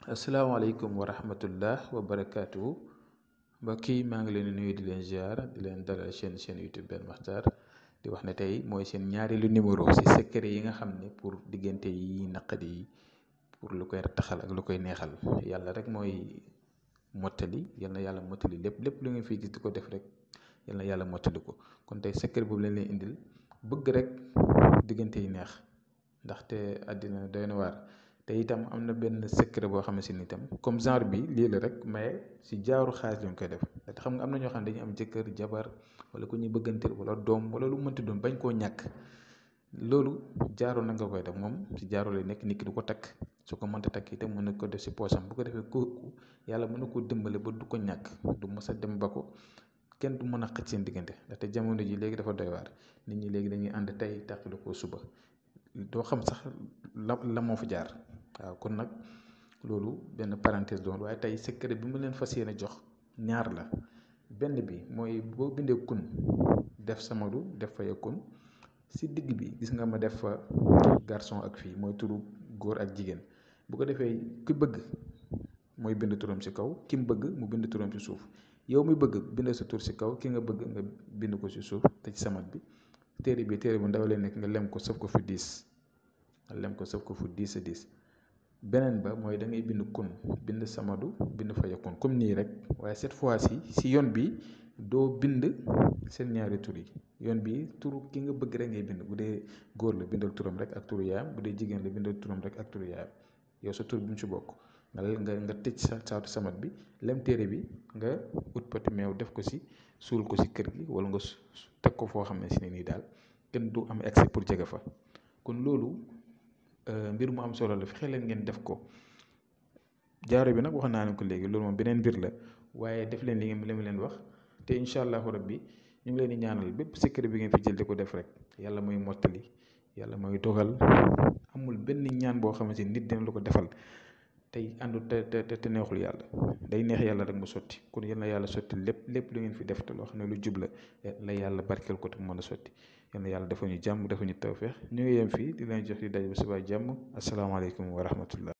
asalaamaaleykum wa rahmatullah wa barakaatu mbokk yi maa ngi leen di nuyu di leen ziar di leen dalal chaîne YouTube Ben Makhtar di wax ne tey mooy seen ñaareelu numéro si secret yi nga xam ne pour diggante yi naqadi yi pour lu koy taxal ak lu koy neexal yàlla rek mooy mottali yal na yàlla mottali lépp lu ngeen fiy gis di ko def rek yal na yàlla mottali ko kon tey secret boobu leen indil bëgg rek diggante yi neex ndaxte àddina doy na waar. te itam am na benn secret boo xam ne si itam comme genre bi lii la rek mais si jaaru xaalis lañ koy def te xam nga am na ñoo xam ne dañuy am jëkkër jabar wala ku ñuy bëggante wala doom wala lu mënti doon bañ koo ñàkk loolu jaaro na nga koy def moom si jaaro lay nekk nit ki du ko takk su ko mënta takk itam mën na ko def si poosam bu ko defee kooku yàlla mën na koo dimbale ba du ko ñàkk du mës a dem ba ko kenn du mën a xëcc seen diggante ndaxte jamono ji léegi dafa doy waar nit ñi léegi dañuy ànd tey tàqali ko suba doo xam sax la moo fa jaar. waaw kon nag loolu benn parenthèse doon waaye tey secret bi ma leen fas yéene jox ñaar la benn bi mooy boo bindee kun def samadu def fa yakun si digg bi gis nga ma def fa garçon ak fille mooy turu góor ak jigéen bu ko defee ki bëgg mooy bind turam si kaw ki mu bëgg mu bind turam si suuf yow mi bëgg bind sa tur si kaw ki nga bëgg nga bind ko si suuf te ci samat bi téere bu ndaw leen nekk nga lem ko sëf ko fu 10 nga lem ko sëf ko fu 10 a 10 beneen ba mooy da ngay bind kun bind samadu bind fa yakun comme nii rek waaye cette fois-ci si yoon bi doo bind seen ñaari tur yi yoon bi turu ki nga bëgg rek ngay bind bu dee góor la bindal turam rek ak turu yaayam bu dee jigéen la bindal turam rek ak turu yaayam yow sa tur bi mu ci bokk nga tëj sa saatu samat bi lem téere bi nga ut poti meew def ko si suul ko si kër gi wala nga teg ko foo xam ne si ne nii daal kenn du am accès pour jege fa kon loolu mbir mu am solo la fexe leen ngeen def ko jaaro bi nag wax naa ne ko léegi loolu moom beneen mbir la waaye def leen li ma leen wax te incha allahu rabbi ñu ngi leen di ñaanal bépp secret bi ngeen fi jël di ko def rek yàlla mooy mottali yàlla mooy dogal amul benn ñaan boo xamante ni nit dina la ko defal tey àndu te neexul yàlla day neex yàlla rek mu sotti kon yal na yàlla sotti lépp lu ngeen fi def te loo xam ne lu jub la yàlla barkeel ko te mu mën a sotti yal na yàlla dafa ñu jàmm dafa ñu tawfeex ñu ngi yem fii di leen jox di daje ba suba jàmm asalaamaaleykum wa rahmatullah